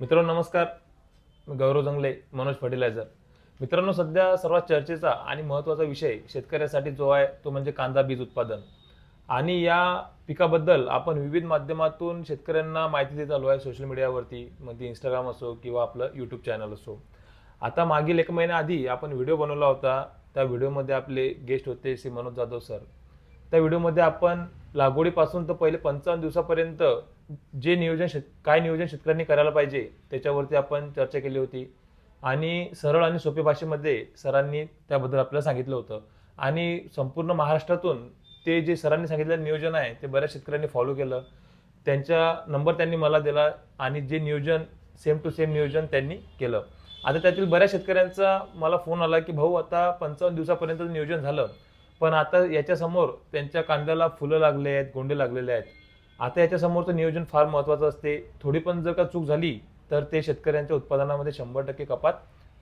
मित्रांनो नमस्कार. मी गौरव जंगले, मनोज फर्टिलायझर. मित्रांनो, सध्या सर्वात चर्चेचा आणि महत्त्वाचा विषय शेतकऱ्यासाठी जो आहे तो म्हणजे कांदा बीज उत्पादन. आणि या पिकाबद्दल आपण विविध माध्यमातून शेतकऱ्यांना माहिती देत आलो आहे, सोशल मीडियावरती, म्हणजे इंस्टाग्राम असो किंवा आपलं यूट्यूब चॅनल असो. आता मागील 1 महिन्याआधी आपण व्हिडिओ बनवला होता. त्या व्हिडिओमध्ये आपले गेस्ट होते श्री मनोज जाधव सर. त्या व्हिडिओमध्ये आपण लागवडीपासून तर पहिले 55 दिवसापर्यंत जे काय नियोजन शेतकऱ्यांनी करायला पाहिजे त्याच्यावरती आपण चर्चा केली होती. आणि सरळ आणि सोप्या भाषेमध्ये सरांनी त्याबद्दल आपल्याला सांगितलं होतं. आणि संपूर्ण महाराष्ट्रातून ते जे सरांनी सांगितलेलं नियोजन आहे ते बऱ्याच शेतकऱ्यांनी फॉलो केलं. त्यांचा नंबर त्यांनी मला दिला आणि जे नियोजन सेम टू सेम नियोजन त्यांनी केलं. आता त्यातील बऱ्याच शेतकऱ्यांचा मला फोन आला की भाऊ, आता 55 दिवसापर्यंत नियोजन झालं, पण आता याच्यासमोर त्यांच्या कांद्याला फुलं लागले आहेत, गोंडे लागलेले आहेत. आता याच्यासमोरचं नियोजन फार महत्त्वाचं असते. थोडी पण जर का चूक झाली तर ते शेतकऱ्यांच्या उत्पादनामध्ये 100% कपात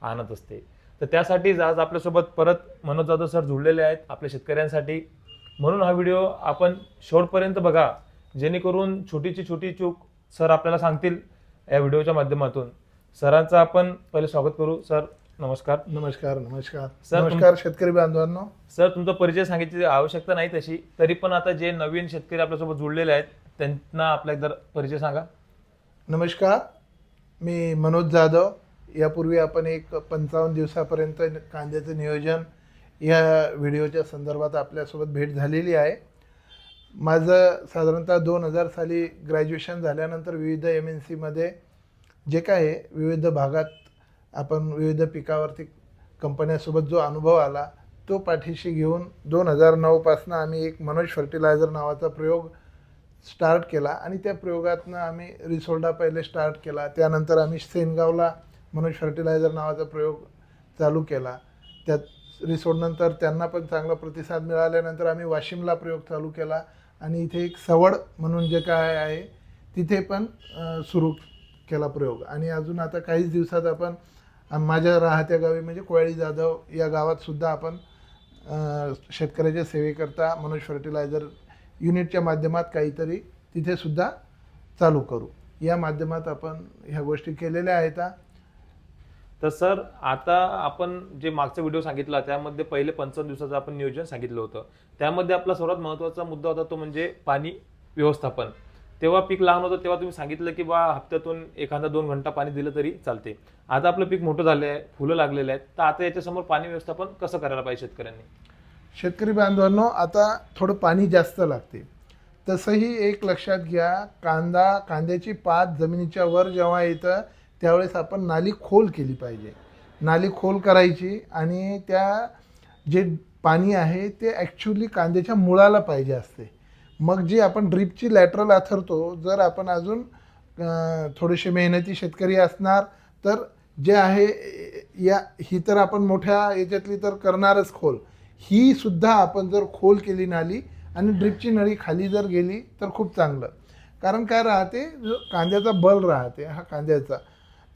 आणत असते. तर त्यासाठीच आज आपल्यासोबत परत मनोज जाधव सर जुळलेले आहेत आपल्या शेतकऱ्यांसाठी. म्हणून हा व्हिडिओ आपण शेवटपर्यंत बघा, जेणेकरून छोटीची छोटी चूक सर आपल्याला सांगतील या व्हिडिओच्या माध्यमातून. सरांचं आपण पहिले स्वागत करू. सर नमस्कार. नमस्कार. नमस्कार सर, नमस्कार शेतकरी बांधवांनो. सर, तुमचा परिचय सांगायची आवश्यकता नाही तशी, तरी पण आता जे नवीन शेतकरी आपल्यासोबत जुळलेले आहेत त्यांना आपला एकदा परिचय सांगा. नमस्कार, मी मनोज जाधव. यापूर्वी आपण एक 55 दिवसापर्यंत कांद्याचं नियोजन या व्हिडिओच्या संदर्भात आपल्यासोबत भेट झालेली आहे. माझं साधारणतः 2000 साली ग्रॅज्युएशन झाल्यानंतर विविध MNCमध्ये जे काय आहे, विविध भागात आपण विविध पिकावरती कंपन्यासोबत जो अनुभव आला तो पाठीशी घेऊन 2009 पासून आम्ही एक मनोज फर्टिलायझर नावाचा प्रयोग स्टार्ट केला. आणि त्या प्रयोगातनं आम्ही रिसोल्डा पहिले स्टार्ट केला. त्यानंतर आम्ही सेनगावला मनोज फर्टिलायझर नावाचा प्रयोग चालू केला. त्यात रिसोडनंतर त्यांना पण चांगला प्रतिसाद मिळाल्यानंतर आम्ही वाशिमला प्रयोग चालू केला. आणि इथे एक सवड म्हणून जे काय आहे तिथे पण सुरू केला प्रयोग. आणि अजून आता काहीच दिवसात आपण माझ्या राहत्या गावी म्हणजे कोळी जाधव या गावात सुद्धा आपण शेतकऱ्याच्या सेवेकरता मनोज फर्टिलायझर युनिटच्या माध्यमात काहीतरी तिथे सुद्धा चालू करू. या माध्यमात आपण ह्या गोष्टी केलेल्या आहेत. तर सर, आता आपण जे मागचा व्हिडिओ सांगितला त्यामध्ये पहिले 55 दिवसाचं आपण नियोजन सांगितलं होतं. त्यामध्ये आपला सर्वात महत्त्वाचा मुद्दा होता तो म्हणजे पाणी व्यवस्थापन. तेव्हा पीक लहान होतं तेव्हा तुम्ही सांगितलं की हप्त्यातून 1-2 घंटा पाणी दिलं तरी चालते. आता आपलं पीक मोठं झालं आहे, फुलं लागलेले आहेत, तर आता याच्यासमोर पाणी व्यवस्थापन कसं करायला पाहिजे शेतकऱ्यांनी? शेतकरी बांधवांनो, आता थोडं पाणी जास्त लागते. तसंही एक लक्षात घ्या, कांद्याची पात जमिनीच्या वर जेव्हा येतं त्यावेळेस आपण नाली खोल केली पाहिजे. नाली खोल करायची आणि त्या जे पाणी आहे ते ॲक्च्युली कांद्याच्या मुळाला पाहिजे असते. मग जी आपण ड्रिपची लॅटरल आथरतो, जर आपण अजून थोडेसे मेहनती शेतकरी असणार तर जे आहे ही तर आपण मोठ्या याच्यातली तर करणारच खोल. ही सुद्धा आपण जर खोल केली नाली आणि ड्रिपची नळी खाली जर गेली तर खूप चांगलं. कारण काय राहते, जो कांद्याचा बल राहते हा कांद्याचा,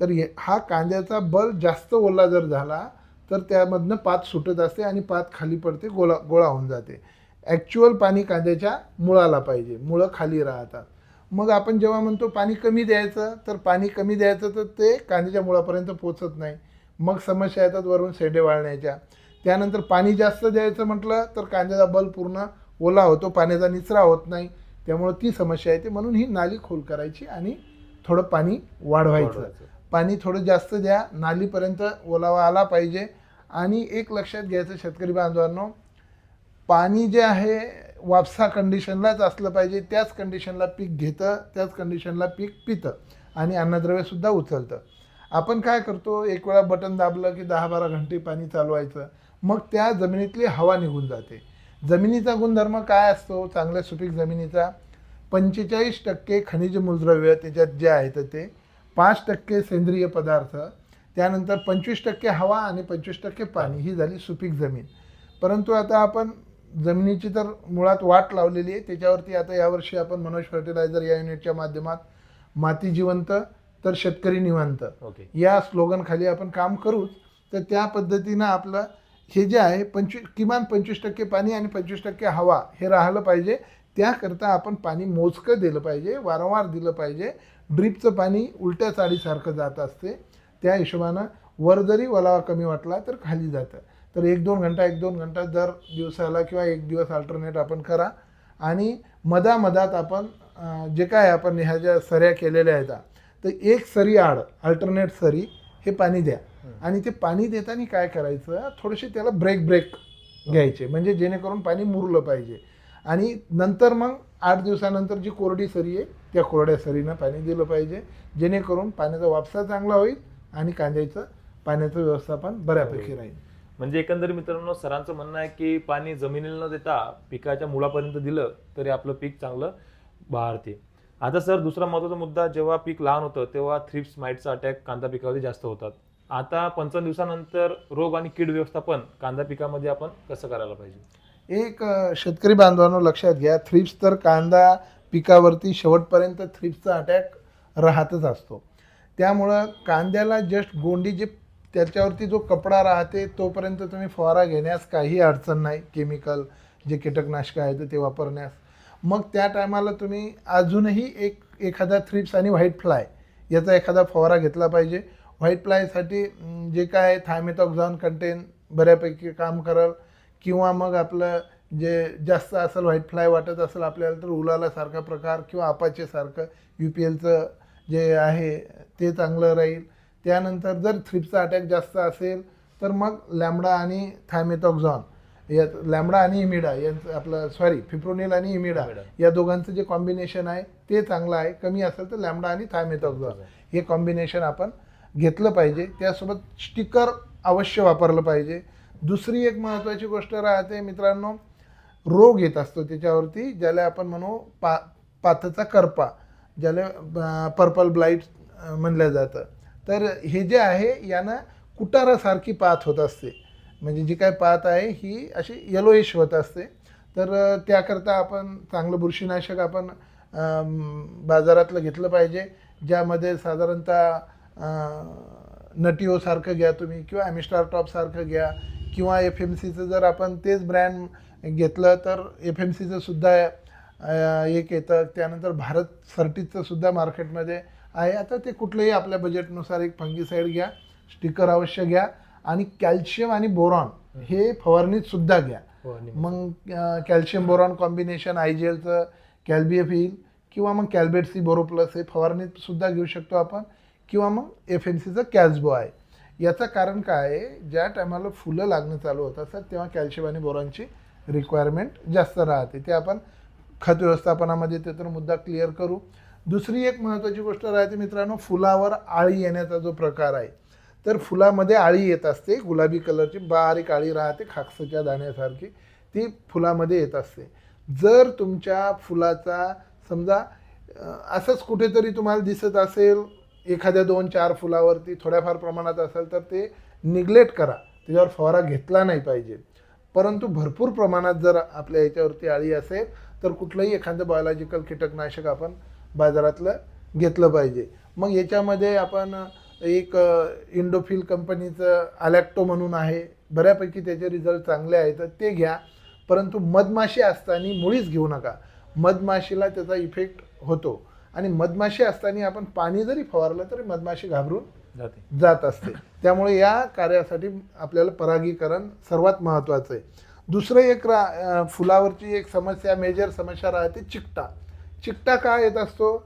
तर हा कांद्याचा बल जास्त ओला जर झाला तर त्यामधनं पात सुटत असते आणि पात खाली पडते, गोळा होऊन जाते. ॲक्च्युअल पाणी कांद्याच्या मुळाला पाहिजे, मुळं खाली राहतात. मग आपण जेव्हा म्हणतो पाणी कमी द्यायचं, तर पाणी कमी द्यायचं तर ते कांद्याच्या मुळापर्यंत पोचत नाही. मग समस्या येतात वरून शेंडे वाळण्याच्या. त्यानंतर पाणी जास्त द्यायचं म्हटलं तर कांद्याचा बल पूर्ण ओला होतो, पाण्याचा निचरा होत नाही. त्यामुळं ती समस्या येते. म्हणून ही नाली खोल करायची आणि थोडं पाणी वाढवायचं. पाणी थोडं जास्त द्या, नालीपर्यंत ओलावा आला पाहिजे. आणि एक लक्षात घ्यायचं शेतकरी बांधवांनो, पाणी जे आहे वापसा कंडिशनलाच असलं पाहिजे. त्याच कंडिशनला पीक घेतं, त्याच कंडिशनला पीक पितं आणि अन्नद्रव्यसुद्धा उचलतं. आपण काय करतो, एक वेळा बटन दाबलं की 10-12 घंटे पाणी चालवायचं, मग त्या जमिनीतली हवा निघून जाते. जमिनीचा गुणधर्म काय असतो चांगल्या सुपीक जमिनीचा? 45% खनिज मूलद्रव्य त्याच्यात जे आहेत ते, 5% सेंद्रिय पदार्थ, त्यानंतर 25% हवा आणि 25% पाणी. ही झाली सुपीक जमीन. परंतु आता आपण जमिनीची तर मुळात वाट लावलेली आहे. त्याच्यावरती आता यावर्षी आपण मनोज फर्टिलायझर या युनिटच्या माध्यमात माती जिवंत तर शेतकरी निवांत या स्लोगनखाली आपण काम करूच. तर त्या पद्धतीनं आपलं हे जे आहे किमान 25% पाणी आणि 25% हवा हे राहिलं पाहिजे. त्याकरता आपण पाणी मोजकं दिलं पाहिजे, वारंवार दिलं पाहिजे. ड्रीपचं पाणी उलट्या चाळीसारखं जात असते. त्या हिशोबानं वर जरी ओलावा कमी वाटला तर खाली जातं. तर 1-2 घंटा दर दिवसाला किंवा एक दिवस अल्टरनेट आपण करा. आणि मधामधात आपण जे काय आपण ह्या ज्या सऱ्या केलेल्या आहेत तर एक सरी आड अल्टरनेट सरी हे पाणी द्या. आणि ते पाणी देताना काय करायचं, थोडेसे त्याला ब्रेक घ्यायचे, म्हणजे जेणेकरून पाणी मुरलं पाहिजे. आणि नंतर मग 8 दिवसानंतर जी कोरडी सरी आहे त्या कोरड्या सरीनं पाणी दिलं पाहिजे, जेणेकरून पाण्याचा वापसा चांगला होईल आणि कांद्याचं पाण्याचं व्यवस्थापन बऱ्यापैकी राहील. म्हणजे एकंदरीत मित्रांनो, सरांचं म्हणणं आहे की पाणी जमिनीला न देता पिकाच्या मुळापर्यंत दिलं तरी आपलं पीक चांगलं बहरते. आता सर, दुसरा महत्त्वाचा मुद्दा, जेव्हा पीक लहान होतं तेव्हा थ्रिप्स माइटचा अटॅक कांदा पिकावरती जास्त होतात. आता 55 दिवसानंतर रोग आणि कीड व्यवस्थापन कांदा पिकामध्ये आपण कसं करायला पाहिजे? एक शेतकरी बांधवांनो लक्षात घ्या, थ्रिप्स तर कांदा पिकावरती शेवटपर्यंत थ्रिप्सचा अटॅक राहतच असतो. त्यामुळं कांद्याला जस्ट गोंडी जे त्याच्यावरती जो कपडा राहते तोपर्यंत तुम्ही फवारा घेण्यास काही अडचण नाही, केमिकल जे कीटकनाशक आहेत ते वापरण्यास. मग त्या टायमाला तुम्ही अजूनही एखादा थ्रिप्स आणि व्हाईट फ्लाय याचा एखादा फवारा घेतला पाहिजे. व्हाईट फ्लायसाठी जे काय थायमेथॉक्झॉन कंटेन बऱ्यापैकी काम करेल. किंवा मग आपलं जे जास्त असेल व्हाईट फ्लाय वाटत असेल आपल्याला तर उलाला सारखा प्रकार किंवा अपाचेसारखं UPLचं जे आहे ते चांगलं राहील. त्यानंतर जर थ्रिप्सचा अटॅक जास्त असेल तर मग लॅम्बडा आणि थायमेथॉक्झॉन या लॅम्बडा आणि इमिडा यांचं फिप्रोनिल आणि इमिडा या दोघांचं जे कॉम्बिनेशन आहे ते चांगलं आहे. कमी असेल तर लॅम्बडा आणि थायमेथॉक्झॉन हे कॉम्बिनेशन आपण घेतलं पाहिजे. त्यासोबत स्टिकर अवश्य वापरलं पाहिजे. दुसरी एक महत्त्वाची गोष्ट राहते मित्रांनो, रोग येत असतो त्याच्यावरती, ज्याला आपण म्हणू पाथचा करपा, ज्याला पर्पल ब्लाईट म्हणलं जातं. तर हे जे आहे यानं कुटारासारखी पाथ होत असते, म्हणजे जी काय पाथ आहे ही अशी येलोइश होत असते. तर त्याकरता आपण चांगलं बुरशीनाशक आपण बाजारातलं घेतलं पाहिजे, ज्यामध्ये साधारणतः नटिओसारखं घ्या तुम्ही किंवा ॲमिस्टार टॉपसारखं घ्या किंवा FMCचं जर आपण तेच ब्रँड घेतलं तर FMCचं सुद्धा एक येतं. त्यानंतर भारत सर्टिसचं सुद्धा मार्केटमध्ये आहे. आता ते कुठलंही आपल्या बजेटनुसार एक फंगीसाईड घ्या, स्टिकर अवश्य घ्या. आणि कॅल्शियम आणि बोरॉन हे फवारणीत सुद्धा घ्या. मग कॅल्शियम बोरॉन कॉम्बिनेशन IGLचं कॅल्बिएफ येईल किंवा मग कॅल्बेट-सी बोरो प्लस हे फवारणीत सुद्धा घेऊ शकतो आपण, किंवा मग FMCचं कॅल्सबो आहे. याचं कारण काय आहे, ज्या टायमाला फुलं लागणं चालू होत असतात तेव्हा कॅल्शियम आणि बोरॉनची रिक्वायरमेंट जास्त राहते. ते आपण खत व्यवस्थापनामध्ये ते तर मुद्दा क्लिअर करू. दुसरी एक महत्त्वाची गोष्ट राहते मित्रांनो, फुलावर आळी येण्याचा जो प्रकार आहे, तर फुलामध्ये आळी येत असते, गुलाबी कलरची बारीक आळी राहते, खाकसाच्या दाण्यासारखी ती फुलामध्ये येत असते. जर तुमच्या फुलाचा समजा असंच कुठेतरी तुम्हाला दिसत असेल एखाद्या 2-4 फुलावरती थोड्याफार प्रमाणात असेल तर ते निग्लेक्ट करा, त्याच्यावर फवारा घेतला नाही पाहिजे. परंतु भरपूर प्रमाणात जर आपल्या याच्यावरती आळी असेल तर कुठलंही एखादं बायोलॉजिकल कीटकनाशक आपण बाजारातलं घेतलं पाहिजे. मग याच्यामध्ये आपण एक इंडोफिल कंपनीचं अलॅक्टो म्हणून आहे, बऱ्यापैकी त्याचे रिझल्ट चांगले आहेत, तर ते घ्या. परंतु मधमाशी असताना मुळीच घेऊ नका, मधमाशीला त्याचा इफेक्ट होतो. आणि मधमाशी असताना आपण पाणी जरी फवारलं तरी मधमाशी घाबरून जात असते. त्यामुळे या कार्यासाठी आपल्याला परागीकरण सर्वात महत्त्वाचं आहे. दुसरं एक फुलावरची एक समस्या, मेजर समस्या राहते चिकटा. चिकटा का येत असतो?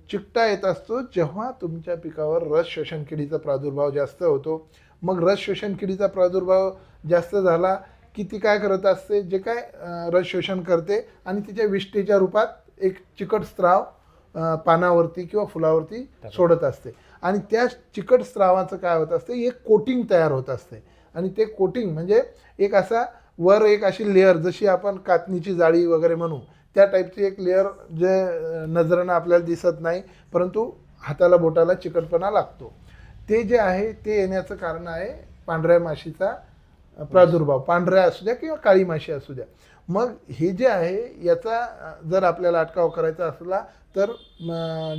चिकटा येत असतो जेव्हा तुमच्या पिकावर रस शोषण किडीचा प्रादुर्भाव जास्त होतो. मग रस शोषण किडीचा प्रादुर्भाव जास्त झाला की ती काय करत असते, जे काय रस शोषण करते आणि तिच्या विष्ठेच्या रूपात एक चिकट स्त्राव पानावरती किंवा फुलावरती सोडत असते. आणि त्या चिकट स्त्रावाचं काय होत असते, एक कोटिंग तयार होत असते. आणि ते कोटिंग म्हणजे एक असा वर एक अशी लेअर, जशी आपण कातणीची जाळी वगैरे म्हणू त्या टाईपची एक लेअर, जे नजरेनं आपल्याला दिसत नाही परंतु हाताला बोटाला चिकटपणा लागतो. ते जे आहे ते येण्याचं कारण आहे पांढऱ्या माशीचा प्रादुर्भाव, पांढऱ्या असू द्या किंवा काळी माशी असू द्या. मग हे जे आहे याचा जर आपल्याला अटकाव करायचा असला तर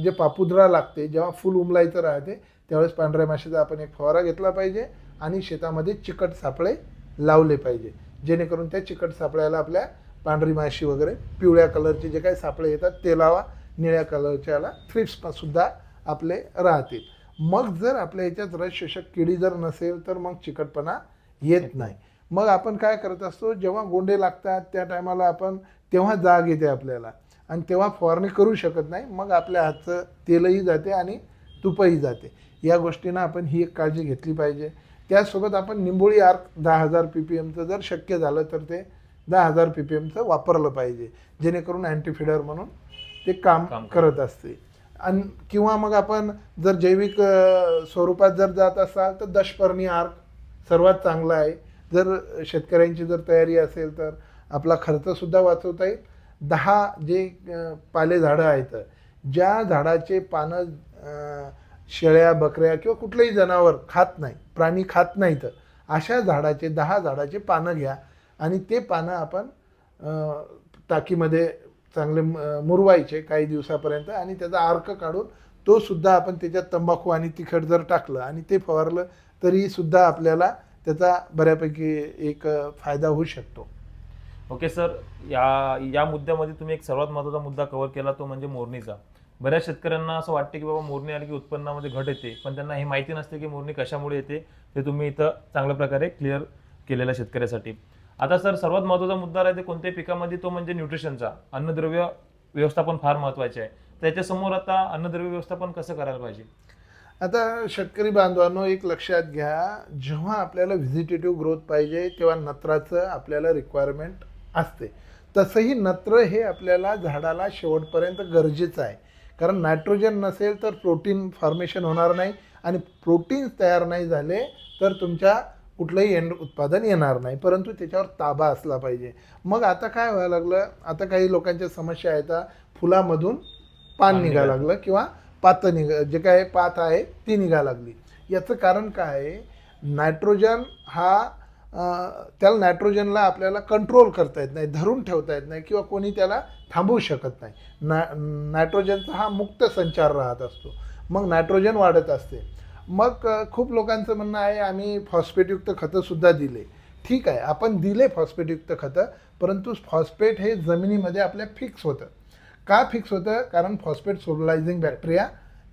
जे पापुद्रा लागते, जेव्हा फुल उमलायचं राहते त्यावेळेस पांढऱ्या माशीचा आपण एक फवारा घेतला पाहिजे आणि शेतामध्ये चिकट सापळे लावले पाहिजे, जेणेकरून त्या चिकट सापळ्याला आपल्या पांढरी माशी वगैरे पिवळ्या कलरचे जे काही सापळे येतात ते लावा. निळ्या कलरच्याला थ्रिप्ससुद्धा आपले राहतील. मग जर आपल्या याच्यात रस शोषक किडी जर नसेल तर मग चिकटपणा येत नाही. मग आपण काय करत असतो, जेव्हा गोंडे लागतात त्या टायमाला आपण तेव्हा जाग येते आपल्याला आणि तेव्हा फवारणी करू शकत नाही. मग आपल्या हातचं तेलही जाते आणि तुपही जाते. या गोष्टीनं आपण ही एक काळजी घेतली पाहिजे. त्यासोबत आपण निंबोळी आर्क 10,000 PPMचं जर शक्य झालं तर ते 10,000 PPMचं वापरलं पाहिजे, जेणेकरून अँटीफिडर म्हणून ते काम करत असते. आणि किंवा मग आपण जर जैविक स्वरूपात जर जात असाल तर दशपर्णी आर्क सर्वात चांगला आहे. जर शेतकऱ्यांची जर तयारी असेल तर आपला खर्चसुद्धा वाचवता येईल. 10 जे पाले झाडं आहेत, ज्या झाडाचे पानं शेळ्या बकऱ्या किंवा कुठलंही जनावर खात नाही, प्राणी खात नाहीत, अशा झाडाचे 10 झाडाचे पानं घ्या आणि ते पानं आपण टाकीमध्ये चांगले मुरवायचे काही दिवसापर्यंत आणि त्याचा अर्क काढून तो सुद्धा आपण त्याच्यात तंबाखू आणि तिखट जर टाकलं आणि ते फवारलं तरी सुद्धा आपल्याला त्याचा बऱ्यापैकी एक फायदा होऊ शकतो. ओके सर, या मुद्द्यामध्ये तुम्ही एक सर्वात महत्त्वाचा मुद्दा कव्हर केला, तो म्हणजे मोरणीचा. बऱ्याच शेतकऱ्यांना असं वाटते की बाबा मोरणी आली की उत्पन्नामध्ये घट येते, पण त्यांना हे माहिती नसते की मोरणी कशामुळे येते. ते तुम्ही इथं चांगल्या प्रकारे क्लिअर केलेल्या शेतकऱ्यासाठी. आता सर, सर्वात महत्त्वाचा मुद्दा राहते कोणत्याही पिकामध्ये, तो म्हणजे न्यूट्रिशनचा. अन्नद्रव्य व्यवस्थापन फार महत्त्वाचे आहे. त्याच्यासमोर आता अन्नद्रव्य व्यवस्थापन कसं करायला पाहिजे? आता शेतकरी बांधवांनो, एक लक्षात घ्या, जेव्हा आपल्याला व्हिजिटेटिव्ह ग्रोथ पाहिजे तेव्हा नत्राचं आपल्याला रिक्वायरमेंट असते. तसंही नत्र हे आपल्याला झाडाला शेवटपर्यंत गरजेचं आहे. कारण नायट्रोजन नसेल तर प्रोटीन फॉर्मेशन होणार नाही आणि प्रोटीन्स तयार नाही झाले तर तुमच्या कुठलंही एंड उत्पादन येणार नाही. परंतु त्याच्यावर ताबा असला पाहिजे. मग आता काय व्हायला लागलं, आता काही लोकांच्या समस्या आहेत, फुलामधून पान निघायला लागलं किंवा जे काय पात आहे ती निघायला लागली. याचं कारण काय आहे, नायट्रोजन हा त्याला नायट्रोजनला आपल्याला कंट्रोल करता येत नाही, धरून ठेवता येत नाही किंवा कोणी त्याला थांबवू शकत नाही. नायट्रोजनचा हा मुक्त संचार राहत असतो. मग नायट्रोजन वाढत असते. मग खूप लोकांचं म्हणणं आहे आम्ही फॉस्फेटयुक्त खतंसुद्धा दिले. ठीक आहे, आपण दिले फॉस्फेटयुक्त खतं, परंतु फॉस्फेट हे जमिनीमध्ये आपल्या फिक्स होतं. का फिक्स होतं? कारण फॉस्फेट सोल्युलायझिंग बॅक्टेरिया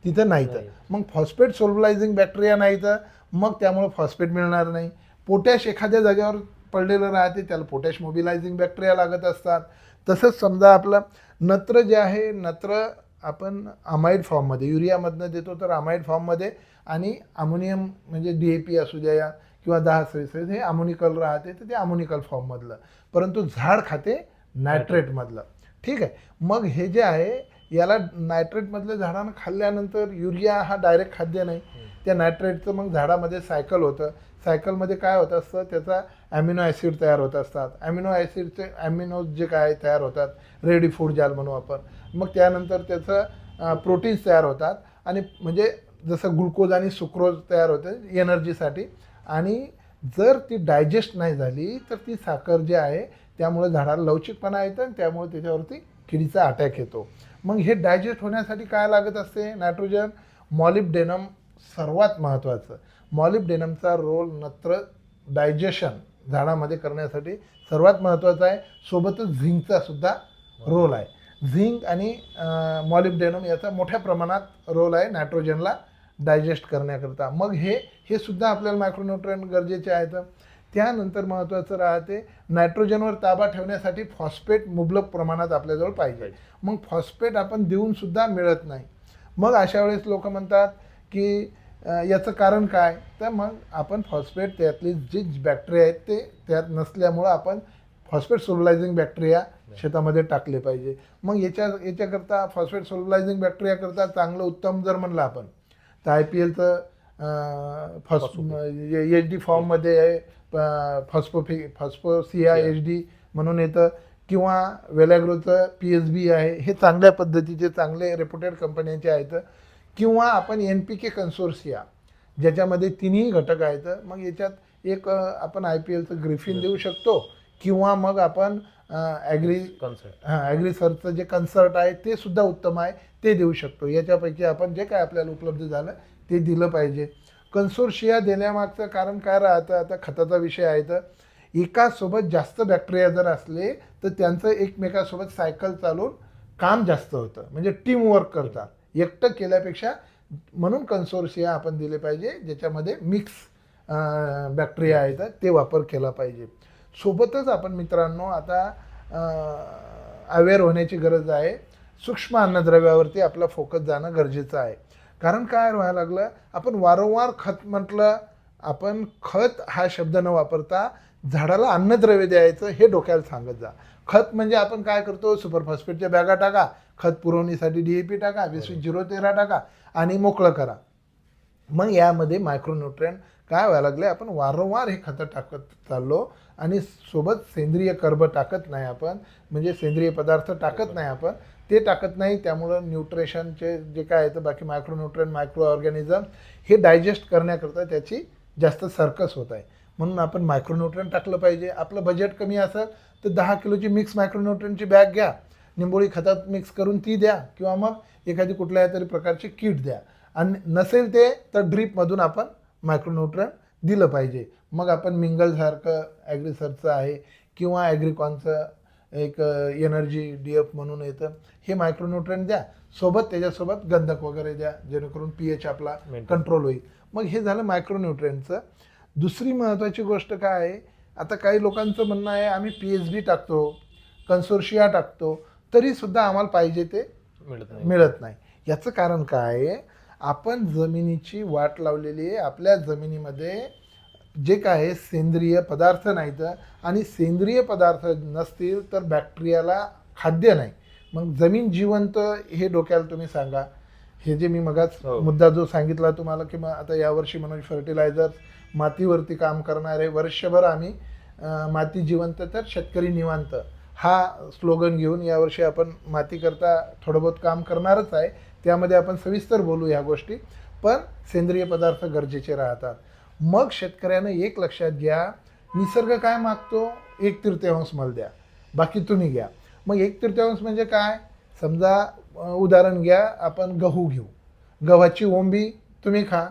तिथं नाहीत. मग फॉस्फेट सोल्युलायझिंग बॅक्टेरिया नाहीत, मग त्यामुळं फॉस्फेट मिळणार नाही. पोटॅश एखाद्या जागेवर पडलेलं राहते, त्याला पोटॅश मोबिलायझिंग बॅक्टेरिया लागत असतात. तसंच समजा आपलं नत्र जे आहे, नत्र आपण अमाइड फॉर्ममध्ये युरियामधनं देतो तर अमाइड फॉर्ममध्ये, आणि अमोनियम म्हणजे DAP असू द्या किंवा 10-26 हे अमोनिकल राहते, तर ते अमोनिकल फॉर्ममधलं. परंतु झाड खाते नायट्रेटमधलं. ठीक आहे. मग हे जे आहे याला नायट्रेटमधल्या झाडानं खाल्ल्यानंतर युरिया हा डायरेक्ट खाद्य नाही, त्या नायट्रेटचं मग झाडामध्ये सायकल होतं. सायकलमध्ये काय होत असतं, त्याचा ॲमिनो ॲसिड तयार होत असतात. ॲमिनो ॲसिडचे ॲमिनोज जे काय तयार होतात, रेडी फूड ज्याला म्हणू आपण. मग त्यानंतर त्याचं प्रोटीन्स तयार होतात आणि म्हणजे जसं ग्लुकोज आणि सुक्रोज तयार होते एनर्जीसाठी. आणि जर ती डायजेस्ट नाही झाली तर ती साखर जी आहे त्यामुळे झाडाला लवचिकपणा येतं आणि त्यामुळे त्याच्यावरती किडीचा अटॅक येतो. मग हे डायजेस्ट होण्यासाठी काय लागत असते, नायट्रोजन. मॉलिब्डेनम सर्वात महत्त्वाचं. मॉलिब्डेनमचा रोल नत्र डायजेशन झाडामध्ये करण्यासाठी सर्वात महत्त्वाचा आहे. सोबतच झिंकचा सुद्धा रोल आहे. झिंक आणि मॉलिब्डेनम याचा मोठ्या प्रमाणात रोल आहे नायट्रोजनला डायजेस्ट करण्याकरता. मग हे सुद्धा आपल्याला मायक्रोन्यूट्रिएंट गरजेचे आहेत. त्यानंतर महत्त्वाचं राहते, नायट्रोजनवर ताबा ठेवण्यासाठी फॉस्फेट मुबलक प्रमाणात आपल्याजवळ पाहिजे. मग फॉस्फेट आपण देऊनसुद्धा मिळत नाही. मग अशा वेळेस लोक म्हणतात की याचं कारण काय, तर मग आपण फॉस्फेट त्यातली जी बॅक्टेरिया आहेत ते त्यात नसल्यामुळं आपण फॉस्फेट सोल्युलायझिंग बॅक्टेरिया शेतामध्ये टाकले पाहिजे. मग याच्याकरता फॉस्फेट सोल्युलायझिंग बॅक्टेरिया करता चांगलं उत्तम जर म्हणलं आपण तर IPLचं HD फॉर्ममध्ये आहे, फॉस्फोसिया HD म्हणून येतं, किंवा वेलॅग्रोचं PSB आहे. हे चांगल्या पद्धतीचे चांगले रेप्युटेड कंपन्यांचे आहेत. किंवा आपण NPK कन्सोर्सिया ज्याच्यामध्ये तिन्ही घटक आहेत. मग याच्यात एक आपण IPLचं ग्रिफिन देऊ शकतो, किंवा मग आपण ॲग्रीसर्चचं जे कन्सर्ट आहे ते सुद्धा उत्तम आहे, ते देऊ शकतो. याच्यापैकी आपण जे काय आपल्याला उपलब्ध झालं ते दिलं पाहिजे. कन्सोर्शिया देण्यामागचं कारण काय राहतं, आता खताचा विषय आहे तर एकासोबत जास्त बॅक्टेरिया जर असले तर त्यांचं एकमेकासोबत सायकल चालून काम जास्त होतं, म्हणजे टीमवर्क करतात. एकटं केल्यापेक्षा म्हणून कन्सोर्शिया आपण दिले पाहिजे, ज्याच्यामध्ये मिक्स बॅक्टेरिया आहेत ते वापर केला पाहिजे. सोबतच आपण मित्रांनो आता अवेअर होण्याची गरज आहे. सूक्ष्म अन्नद्रव्यावरती आपला फोकस जाणं गरजेचं आहे. कारण काय व्हायला लागलं, आपण वारंवार खत म्हटलं, आपण खत हा शब्द न वापरता झाडाला अन्नद्रव्य द्यायचं हे डोक्याला सांगत जा. खत म्हणजे आपण काय करतो, सुपरफॉस्फेटच्या बॅगा टाका, खत पुरवणीसाठी DAP टाका, 20-20-13 टाका आणि मोकळं करा. मग यामध्ये मायक्रोन्यूट्रिएंट काय व्हायला लागले, आपण वारंवार हे खतं टाकत चाललो आणि सोबत सेंद्रिय कर्ब टाकत नाही आपण, म्हणजे सेंद्रिय पदार्थ टाकत नाही आपण, ते टाकत नाही. त्यामुळं न्यूट्रिशनचे जे काय आहे तर बाकी मायक्रोन्यूट्रिएंट, मायक्रो ऑर्गॅनिझम हे डायजेस्ट करण्याकरता त्याची जास्त सर्कस होत आहे. म्हणून आपण मायक्रोन्यूट्रिएंट टाकलं पाहिजे. आपलं बजेट कमी असेल तर 10 किलोची मिक्स मायक्रोन्यूट्रिएंटची बॅग घ्या, निंबोळी खतात मिक्स करून ती द्या, किंवा मग एखादी कुठल्या तरी प्रकारची किट द्या. आणि नसेल ते तर ड्रीपमधून आपण मायक्रोन्यूट्रिएंट दिलं पाहिजे. मग आपण मिंगलसारखं ॲग्रिसर्चचं आहे किंवा ॲग्रिकॉनचं एक एनर्जी DF म्हणून येतं, हे मायक्रोन्यूट्रिएंट द्या. सोबत त्याच्यासोबत गंधक वगैरे द्या, जेणेकरून pH आपला कंट्रोल होईल. मग हे झालं मायक्रोन्यूट्रिएंटचं. दुसरी महत्त्वाची गोष्ट काय आहे, आता काही लोकांचं म्हणणं आहे आम्ही PHB टाकतो, कन्सोर्शिया टाकतो, तरीसुद्धा आम्हाला पाहिजे ते मिळत नाही. याचं कारण काय आहे, आपण जमिनीची वाट लावलेली आहे. आपल्या जमिनीमध्ये जे काय आहे सेंद्रिय पदार्थ नाहीत, आणि सेंद्रिय पदार्थ नसतील तर बॅक्टेरियाला खाद्य नाही. मग जमीन जिवंत हे डोक्याला तुम्ही सांगा. हे जे मी मगाच मुद्दा जो सांगितला तुम्हाला, की मग आता यावर्षी मनोज फर्टिलायझर मातीवरती काम करणारे, वर्षभर आम्ही माती जिवंत तर शेतकरी निवांत हा स्लोगन घेऊन यावर्षी आपण मातीकरता थोडं बहुत काम करणारच आहे. त्यामध्ये आपण सविस्तर बोलू ह्या गोष्टी, पण सेंद्रिय पदार्थ गरजेचे राहतात. मग शेतकऱ्यानं एक लक्षात घ्या, निसर्ग काय मागतो, 1/3 मला द्या, बाकी तुम्ही घ्या. मग 1/3 म्हणजे काय, समजा उदाहरण घ्या, आपण गहू घेऊ, गव्हाची ओंबी तुम्ही खा,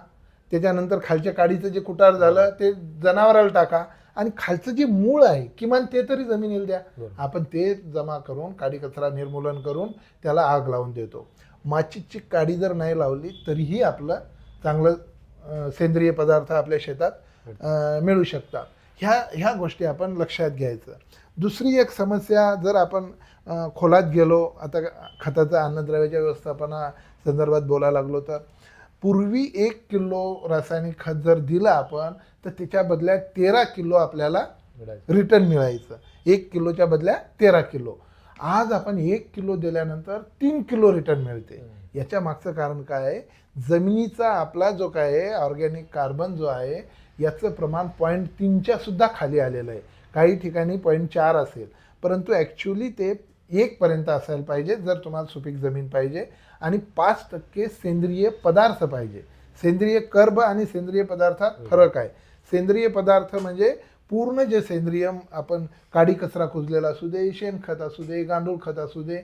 त्याच्यानंतर खालच्या काडीचं जे कुटार झालं ते जनावराला टाका, आणि खालचं जे मूळ आहे किमान ते तरी जमिनीला द्या. आपण ते जमा करून काडी कचरा निर्मूलन करून त्याला आग लावून देतो. माचीची काडी जर नाही लावली तरीही आपलं चांगलं सेंद्रिय पदार्थ आपल्या शेतात मिळू शकतात. ह्या गोष्टी आपण लक्षात घ्यायचं. दुसरी एक समस्या, जर आपण खोलात गेलो, आता खताचं अन्नद्रव्याच्या व्यवस्थापना संदर्भात बोलायला लागलो, तर पूर्वी 1 किलो रासायनिक खत जर दिलं आपण तर त्याच्या बदल्यात 13 किलो आपल्याला रिटर्न मिळायचं. 1 किलोच्या बदल्यात 13 किलो. आज आपण 1 किलो दिल्यानंतर 3 किलो रिटर्न मिळते. याच्या मागचं कारण काय आहे, जमिनीचा आपला जो काय आहे ऑर्गॅनिक कार्बन जो आहे याचं प्रमाण 0.3च्या सुद्धा खाली आलेलं आहे. काही ठिकाणी 0.4 असेल, परंतु ॲक्च्युली ते 1 पर्यंत असायला पाहिजे जर तुम्हाला सुपीक जमीन पाहिजे. आणि 5% सेंद्रिय पदार्थ पाहिजे. सेंद्रिय कर्ब आणि सेंद्रिय पदार्थात फरक आहे. सेंद्रिय पदार्थ म्हणजे पूर्ण जे सेंद्रिय, आपण काडी कचरा कुजलेला असू दे, शेणखत असू दे, गांडूळ खत असू दे,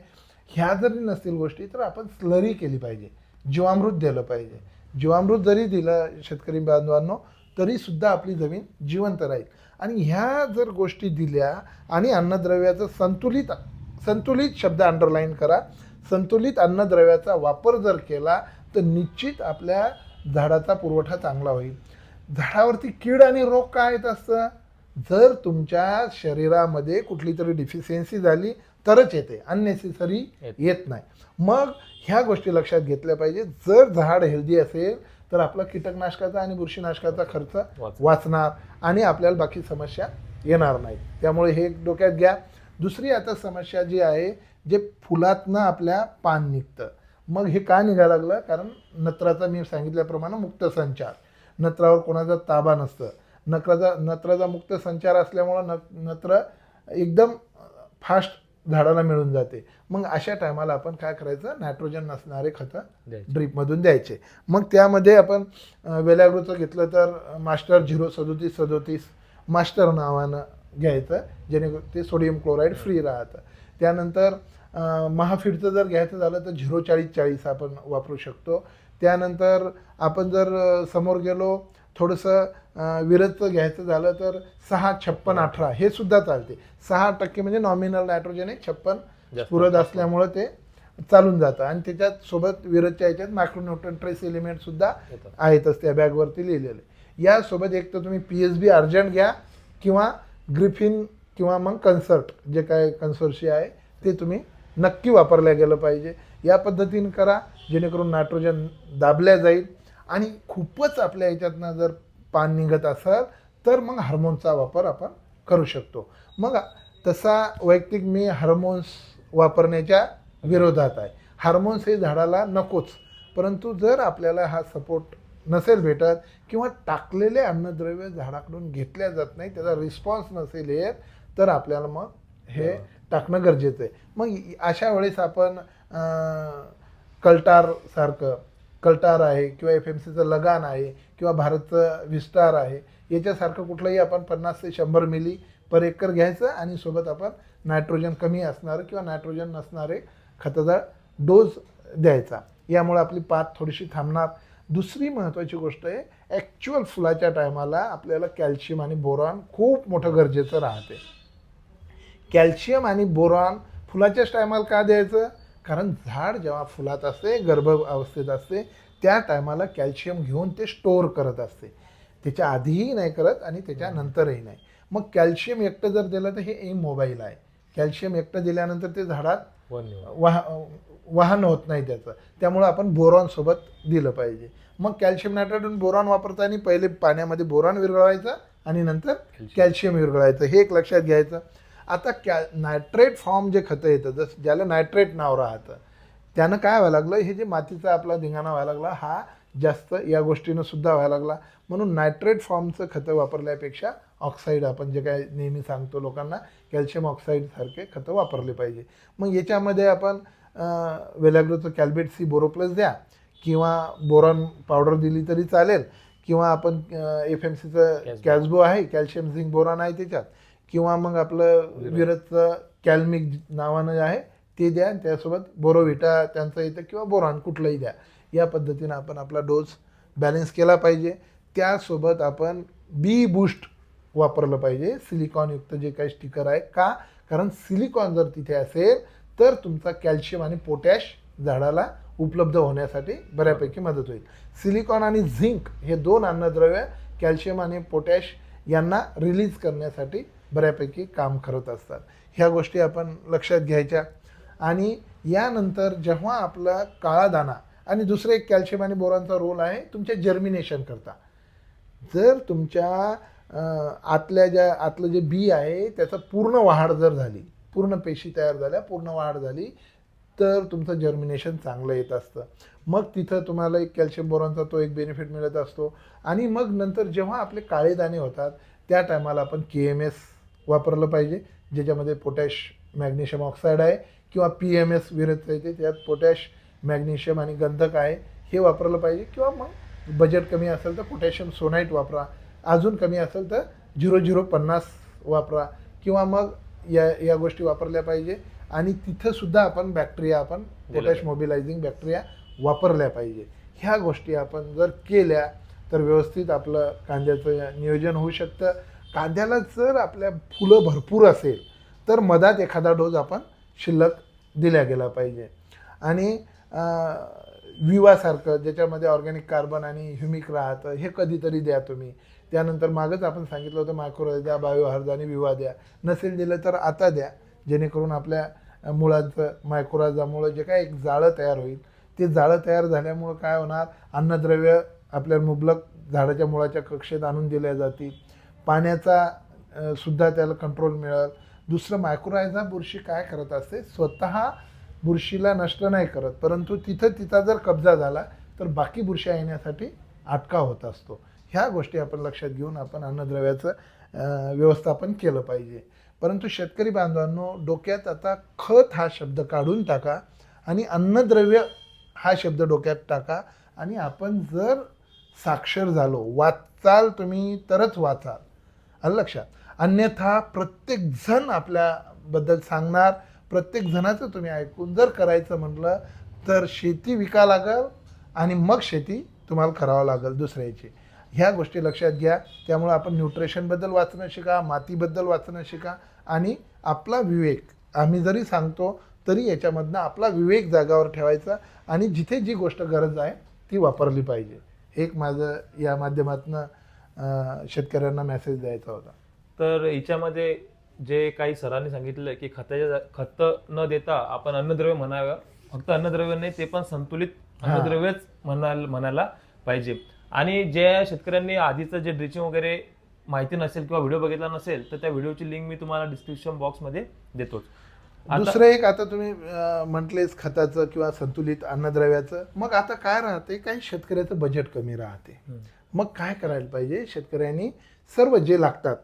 ह्या जरी नसतील गोष्टी तर आपण स्लरी केली पाहिजे, जीवामृत दिलं पाहिजे. जीवामृत जरी दिलं शेतकरी बांधवांनो तरीसुद्धा आपली जमीन जिवंत राहील. आणि ह्या जर गोष्टी दिल्या आणि अन्नद्रव्याचं संतुलित शब्द अंडरलाईन करा, संतुलित अन्नद्रव्याचा वापर जर केला तर निश्चित आपल्या झाडाचा पुरवठा चांगला होईल. झाडावरती कीड आणि रोग काय येत असतं, जर तुमच्या शरीरामध्ये कुठली तरी डिफिशियन्सी झाली तरच येते, अननेसेसरी येत नाही. मग ह्या गोष्टी लक्षात घेतल्या पाहिजे. जर झाड हेल्दी असेल तर आपला कीटकनाशकाचा आणि बुरशीनाशकाचा खर्च वाचणार आणि आपल्याला बाकी समस्या येणार नाहीत. त्यामुळे हे डोक्यात घ्या. दुसरी आता समस्या जी आहे, जे फुलातनं आपल्या पान निघतं. मग हे का निघायला लागलं, कारण नत्राचा मी सांगितल्याप्रमाणे मुक्त संचार, नत्रावर कोणाचा ताबा नसतं. नत्राचा मुक्त संचार असल्यामुळं नत्र एकदम फास्ट झाडाला मिळून जाते. मग अशा टायमाला आपण काय करायचं, नायट्रोजन नसणारे खतं ड्रीपमधून द्यायचे. मग त्यामध्ये आपण वेलॅग्रोचं घेतलं तर मास्टर 03737 मास्टर नावानं घ्यायचं, जेणेकरून ते सोडियम क्लोराईड फ्री राहतं. त्यानंतर महाफीडचं जर घ्यायचं झालं तर 04040 आपण वापरू शकतो. त्यानंतर आपण जर समोर गेलो थोडंसं विरजचं घ्यायचं झालं तर 6-56-18 हे सुद्धा चालते. 6% म्हणजे नॉमिनल नायट्रोजन आहे, 56 स्फुरद असल्यामुळं ते चालून जातं. आणि त्याच्यात सोबत विरजच्या ह्याच्यात मायक्रोन्यूट्रन ट्रेस एलिमेंट सुद्धा येतं. आहेतच त्या बॅगवरती लिहिलेले. यासोबत एक तर तुम्ही PSB अर्जंट घ्या किंवा ग्रिफिन किंवा मग कन्सर्ट जे काय कन्सोर्शिया आहे ते तुम्ही नक्की वापरल्या गेलं पाहिजे. या पद्धतीने करा जेणेकरून नायट्रोजन दाबल्या जाईल. आणि खूपच आपल्या ह्याच्यातनं जर पान निघत असेल तर मग हार्मोनचा वापर आपण करू शकतो. मग तसा वैयक्तिक मी हार्मोन्स वापरण्याच्या विरोधात आहे. हार्मोन्स हे झाडाला नकोच, परंतु जर आपल्याला हा सपोर्ट नसेल भेटत किंवा टाकलेले अन्नद्रव्य झाडाकडून घेतल्या जात नाही, त्याचा रिस्पॉन्स नसेल येत, तर आपल्याला मग हे टाकणं गरजेचं आहे. मग अशा वेळेस आपण कल्टार आहे किंवा FMCचं लगान आहे किंवा भारतचं विस्टार आहे, याच्यासारखं कुठलंही आपण 50 ते 100 मिली पर एकर घ्यायचं आणि सोबत आपण नायट्रोजन कमी असणारं किंवा नायट्रोजन नसणारे खताचा डोस द्यायचा. यामुळे आपली पात थोडीशी थांबणार. दुसरी महत्त्वाची गोष्ट आहे, ॲक्च्युअल फुलाच्या टायमाला आपल्याला कॅल्शियम आणि बोरॉन खूप मोठं गरजेचं राहते. कॅल्शियम आणि बोरॉन फुलाच्याच टायमाला का द्यायचं? कारण झाड जेव्हा फुलात असते, गर्भ अवस्थेत असते, त्या टायमाला कॅल्शियम घेऊन ते स्टोअर करत असते. त्याच्या आधीही नाही करत आणि त्याच्यानंतरही नाही. मग कॅल्शियम एकटं जर दिलं तर हे इमोबाईल आहे. कॅल्शियम एकटं दिल्यानंतर ते झाडात वाहन होत नाही त्याचं. त्यामुळं आपण बोरॉनसोबत दिलं पाहिजे. मग कॅल्शियम नायट्रेट बोरॉन वापरताना पहिले पाण्यामध्ये बोरॉन विरघळवायचं आणि नंतर कॅल्शियम विरघळायचं, हे एक लक्षात घ्यायचं. आता नायट्रेट फॉर्म जे खतं येतं, जसं ज्याला नायट्रेट नाव राहतं, त्यानं काय व्हायला लागलं, हे जे मातीचा आपला धिंगाणा व्हायला लागला, हा जास्त या गोष्टीनं सुद्धा व्हायला लागला. म्हणून नायट्रेट फॉर्मचं खतं वापरल्यापेक्षा ऑक्साईड, आपण जे काय नेहमी सांगतो लोकांना, कॅल्शियम ऑक्साईडसारखे खतं वापरले पाहिजे. मग याच्यामध्ये आपण वेलॅग्रोचं कॅल्बेट सी बोरोप्लस द्या किंवा बोरॉन पावडर दिली तरी चालेल, किंवा आपण FMCचं कॅल्सबो आहे, कॅल्शियम झिंक बोरॉन आहे त्याच्यात, किंवा मग आपलं विरजचं कॅल्मिक नावानं आहे ते द्या. त्यासोबत बोरोविटा त्यांचं येतं किंवा बोरॉन कुठलंही द्या. या पद्धतीनं आपण आपला डोस बॅलन्स केला पाहिजे. त्यासोबत आपण बी बूस्ट वापरलं पाहिजे, सिलिकॉनयुक्त जे काही स्टिकर आहे. का? कारण सिलिकॉन जर तिथे असेल तर तुमचा कॅल्शियम आणि पोटॅश झाडाला उपलब्ध होण्यासाठी बऱ्यापैकी मदत होईल. सिलिकॉन आणि झिंक हे दोन अन्नद्रव्य कॅल्शियम आणि पोटॅश यांना रिलीज करण्यासाठी बऱ्यापैकी काम करत असतात. ह्या गोष्टी आपण लक्षात घ्यायच्या. आणि यानंतर जेव्हा आपला काळा दाणा, आणि दुसरं एक कॅल्शियम आणि बोरॉनचा रोल आहे तुमच्या जर्मिनेशन करता. जर तुमच्या आतलं जे बी आहे त्याचं पूर्ण वाढ जर झाली, पूर्ण पेशी तयार झाल्या, पूर्ण वाढ झाली, तर तुमचं जर्मिनेशन चांगलं येत असतं. मग तिथं तुम्हाला एक कॅल्शियम बोरॉनचा तो एक बेनिफिट मिळत असतो. आणि मग नंतर जेव्हा आपले काळे दाणे होतात त्या टायमाला आपण KMS वापरलं पाहिजे, ज्याच्यामध्ये पोटॅश मॅग्नेशियम ऑक्साईड आहे, किंवा PMS विरजचं येते, त्यात पोटॅश मॅग्नेशियम आणि गंधक आहे, हे वापरलं पाहिजे. किंवा मग बजेट कमी असेल तर पोटॅशियम सोनाईट वापरा, अजून कमी असेल तर 0050 वापरा, किंवा मग या गोष्टी वापरल्या पाहिजे. आणि तिथंसुद्धा आपण बॅक्टेरिया, आपण पोटॅश मोबिलायझिंग बॅक्टेरिया वापरल्या पाहिजे. ह्या गोष्टी आपण जर केल्या तर व्यवस्थित आपलं कांद्याचं नियोजन होऊ शकतं. कांद्याला जर आपल्या फुलं भरपूर असेल तर मधात एखादा डोस आपण शिल्लक दिल्या गेला पाहिजे. आणि विवासारखं ज्याच्यामध्ये ऑर्गॅनिक कार्बन आणि ह्युमिक राहतं, हे कधीतरी द्या तुम्ही. त्यानंतर मागच आपण सांगितलं होतं मायक्रोराइज द्या, बायोहार्ज आणि विवा द्या. नसेल दिलं तर आता द्या, जेणेकरून आपल्या मुळांचं मायक्रोराजामुळं जे काय एक जाळं तयार होईल, ते जाळं तयार झाल्यामुळं काय होणार, अन्नद्रव्य आपल्या मुबलक झाडाच्या मुळाच्या कक्षेत आणून दिल्या जातील. पाण्याचा सुद्धा त्याला कंट्रोल मिळेल. दुसरं, मायक्रोरायझा बुरशी काय करत असते, स्वतः बुरशीला नष्ट नाही करत, परंतु तिथं तिचा जर कब्जा झाला तर बाकी बुरश्या येण्यासाठी अटकाव होत असतो. ह्या गोष्टी आपण लक्षात घेऊन आपण अन्नद्रव्याचं व्यवस्थापन केलं पाहिजे. परंतु शेतकरी बांधवांनो, डोक्यात आता खत हा शब्द काढून टाका आणि अन्नद्रव्य हा शब्द डोक्यात टाका. आणि आपण जर साक्षर झालो, वाचाल तुम्ही तरच वाचाल, आलं लक्षात. अन्यथा प्रत्येकजण आपल्याबद्दल सांगणार, प्रत्येक जणाचं तुम्ही ऐकून जर करायचं म्हटलं तर शेती विका लागल आणि मग शेती तुम्हाला करावं लागेल दुसऱ्याची. ह्या गोष्टी लक्षात घ्या. त्यामुळे आपण न्यूट्रिशनबद्दल वाचणं शिका, मातीबद्दल वाचणं शिका आणि आपला विवेक, आम्ही जरी सांगतो तरी याच्यामधनं आपला विवेक जागावर ठेवायचा आणि जिथे जी गोष्ट गरज आहे ती वापरली पाहिजे. एक माझं या माध्यमातनं शेतकऱ्यांना मेसेज द्यायचा होता. तर हिच्यामध्ये जे काही सरांनी सांगितलं की खत न देता आपण अन्नद्रव्य म्हणावं, फक्त अन्नद्रव्य नाही ते पण संतुलित अन्नद्रव्यच म्हणायला पाहिजे. आणि ज्या शेतकऱ्यांनी आधीचं जे ड्रिचिंग वगैरे माहिती नसेल किंवा व्हिडिओ बघितला नसेल तर त्या व्हिडिओची लिंक मी तुम्हाला डिस्क्रिप्शन बॉक्समध्ये देतोच. दुसरं एक आता तुम्ही म्हटलेच खताचं किंवा संतुलित अन्नद्रव्याचं, मग आता काय राहते, काही शेतकऱ्याचं बजेट कमी राहते. मग काय करायला पाहिजे, शेतकऱ्यांनी सर्व जे लागतात